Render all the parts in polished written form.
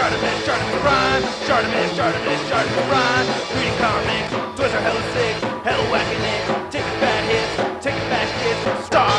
Charteman's rhyme. Charteman's rhyme. Reading comics, toys are hella sick, hella whacking it. Taking bad hits, taking bad shits. Subscribe.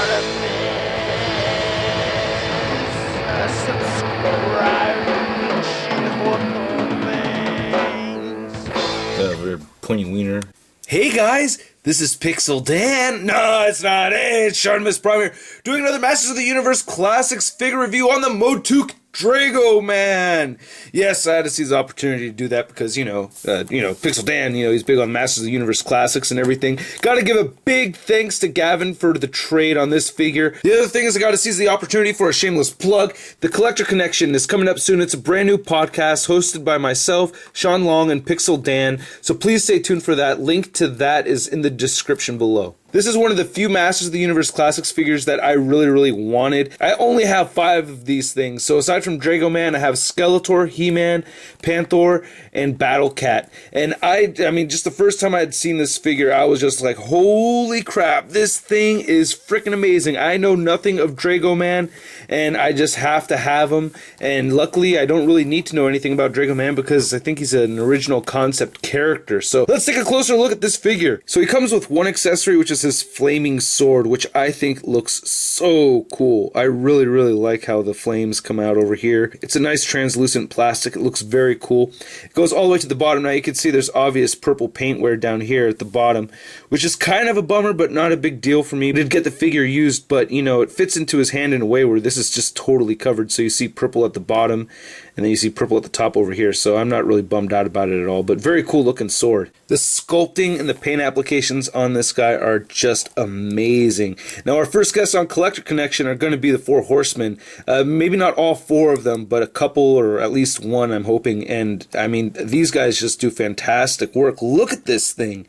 We're pointy wiener. Hey guys, this is Pixel Dan. No, it's not. Hey, it's Charteman's Prime here, doing another Masters of the Universe Classics figure review on the Motuk Draego man. Yes, I had to seize the opportunity to do that because, Pixel Dan, he's big on Masters of the Universe Classics and everything. Gotta give a big thanks to Gavin for the trade on this figure. The other thing is I gotta seize the opportunity for a shameless plug. The Collector Connection is coming up soon. It's a brand new podcast hosted by myself, Sean Long, and Pixel Dan. So please stay tuned for that. Link to that is in the description below. This is one of the few Masters of the Universe Classics figures that I really wanted. I only have 5 of these things. So aside from Draego Man, I have Skeletor, He-Man, Panther, and Battle Cat. And I mean, just the first time I had seen this figure, I was just like, holy crap, this thing is freaking amazing. I know nothing of Draego Man, and I just have to have him. And luckily, I don't really need to know anything about Draego Man because I think he's an original concept character. So let's take a closer look at this figure. So he comes with one accessory, which is his flaming sword, which I think looks so cool. I really like how the flames come out over here. It's a nice translucent plastic. It looks very cool. It goes all the way to the bottom. Now you can see there's obvious purple paint wear down here at the bottom, which is kind of a bummer, but not a big deal for me. I did get the figure used, but it fits into his hand in a way where this is just totally covered. So you see purple at the bottom, and then you see purple at the top over here. So I'm not really bummed out about it at all, but very cool looking sword. The sculpting and the paint applications on this guy are just amazing. Now our first guests on Collector Connection are going to be the Four Horsemen. Maybe not all 4 of them, but a couple or at least one, I'm hoping. And I mean, these guys just do fantastic work. Look at this thing.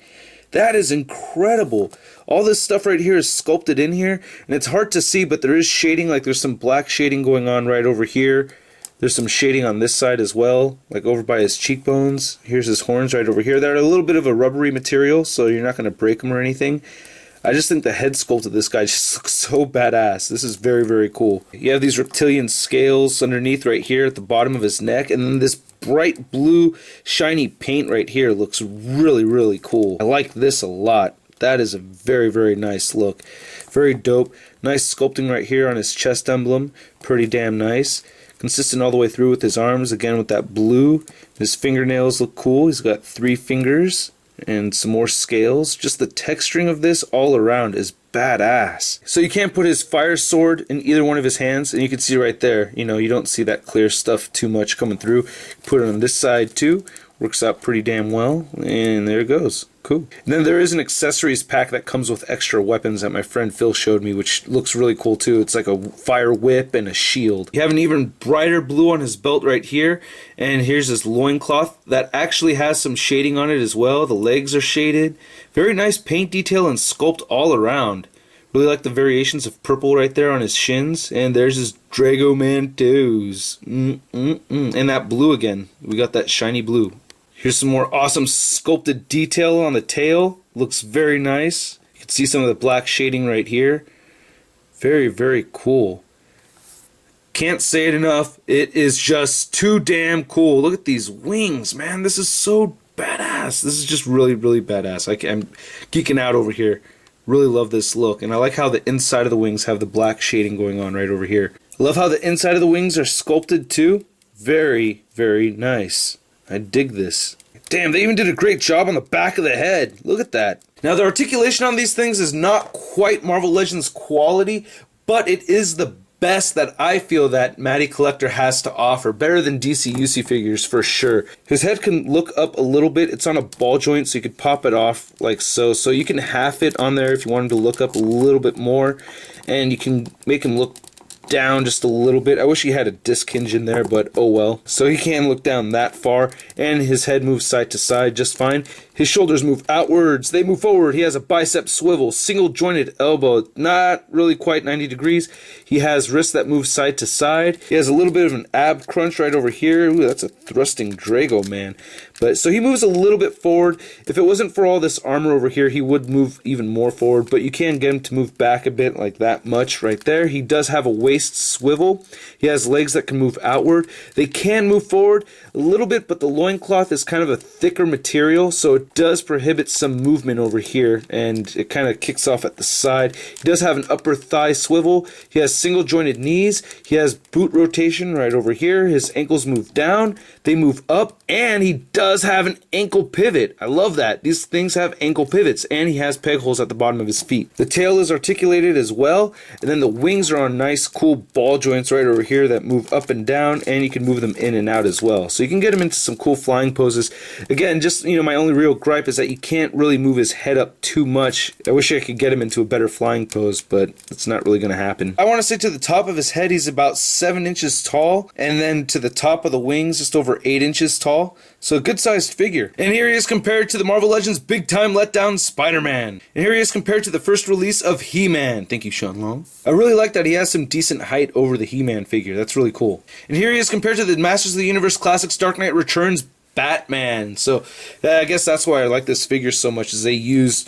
That is incredible. All this stuff right here is sculpted in here, and it's hard to see, but there is shading. Like there's some black shading going on right over here. There's some shading on this side as well, like over by his cheekbones. Here's his horns right over here. They're a little bit of a rubbery material, so you're not going to break them or anything. I just think the head sculpt of this guy just looks so badass. This is very cool. You have these reptilian scales underneath right here at the bottom of his neck, and then this bright blue shiny paint right here looks really cool. I like this a lot. That is a very nice look. Very dope. Nice sculpting right here on his chest emblem. Pretty damn nice. Consistent all the way through with his arms, again with that blue. His fingernails look cool. He's got 3 fingers and some more scales. Just the texturing of this all around is badass. So you can't put his fire sword in either one of his hands, and you can see right there, you don't see that clear stuff too much coming through. Put it on this side too. Works out pretty damn well, and there it goes. Cool. And then there is an accessories pack that comes with extra weapons that my friend Phil showed me, which looks really cool too. It's like a fire whip and a shield. You have an even brighter blue on his belt right here, and here's his loincloth that actually has some shading on it as well. The legs are shaded. Very nice paint detail and sculpt all around. Really like the variations of purple right there on his shins, and there's his Draego Man toes. And that blue again. We got that shiny blue. Here's some more awesome sculpted detail on the tail. Looks very nice. You can see some of the black shading right here. Very cool. Can't say it enough. It is just too damn cool. Look at these wings, man. This is so badass. This is just really badass. I'm geeking out over here. Really love this look. And I like how the inside of the wings have the black shading going on right over here. I love how the inside of the wings are sculpted too. Very nice. I dig this. Damn, they even did a great job on the back of the head. Look at that. Now, the articulation on these things is not quite Marvel Legends quality, but it is the best that I feel that Matty Collector has to offer. Better than DC UC figures for sure. His head can look up a little bit. It's on a ball joint, so you could pop it off like so. So you can half it on there if you want him to look up a little bit more, and you can make him look down just a little bit. I wish he had a disc hinge in there, but oh well. So he can't look down that far, and his head moves side to side just fine. His shoulders move outwards. They move forward. He has a bicep swivel, single jointed elbow, not really quite 90 degrees. He has wrists that move side to side. He has a little bit of an ab crunch right over here. Ooh, that's a thrusting Draego, man. But so he moves a little bit forward. If it wasn't for all this armor over here, he would move even more forward, but you can get him to move back a bit, like that much right there. He does have a waist swivel. He has legs that can move outward. They can move forward a little bit, but the loincloth is kind of a thicker material, so it does prohibit some movement over here, and it kind of kicks off at the side. He does have an upper thigh swivel. He has single jointed knees. He has boot rotation right over here. His ankles move down. They move up, and he does have an ankle pivot. I love that. These things have ankle pivots, and he has peg holes at the bottom of his feet. The tail is articulated as well, and then the wings are on nice, cool ball joints right over here that move up and down, and you can move them in and out as well. So you can get him into some cool flying poses. Again, just, my only real gripe is that you can't really move his head up too much. I wish I could get him into a better flying pose, but it's not really going to happen. I want to say to the top of his head, he's about 7 inches tall, and then to the top of the wings, just over 8 inches tall. So a good-sized figure. And here he is compared to the Marvel Legends big-time letdown Spider-Man. And here he is compared to the first release of He-Man. Thank you, Sean Long. I really like that he has some decent height over the He-Man figure. That's really cool. And here he is compared to the Masters of the Universe Classics Dark Knight Returns Batman. So I guess that's why I like this figure so much, is they used,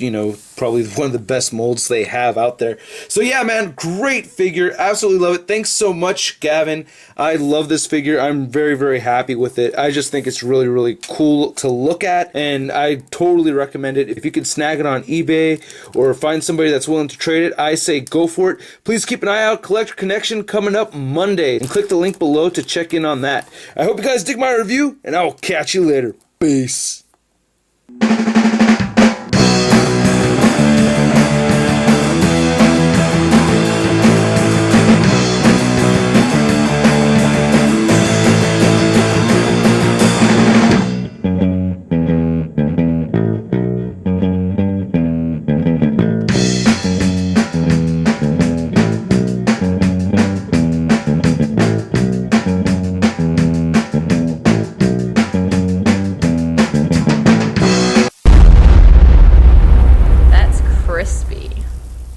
probably one of the best molds they have out there. So yeah, man, great figure. Absolutely love it. Thanks so much, Gavin. I love this figure. I'm very, very happy with it. I just think it's really, really cool to look at, and I totally recommend it. If you can snag it on eBay or find somebody that's willing to trade it, I say go for it. Please keep an eye out. Collector Connection coming up Monday, and click the link below to check in on that. I hope you guys dig my review, and I will catch you later. Peace.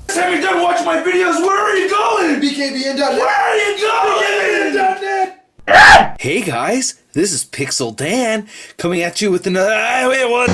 Have you done watching my videos? Where are you going? BKBN.net. Where are you going? BKBN.net. Hey guys, this is Pixel Dan coming at you with another. Wait, what?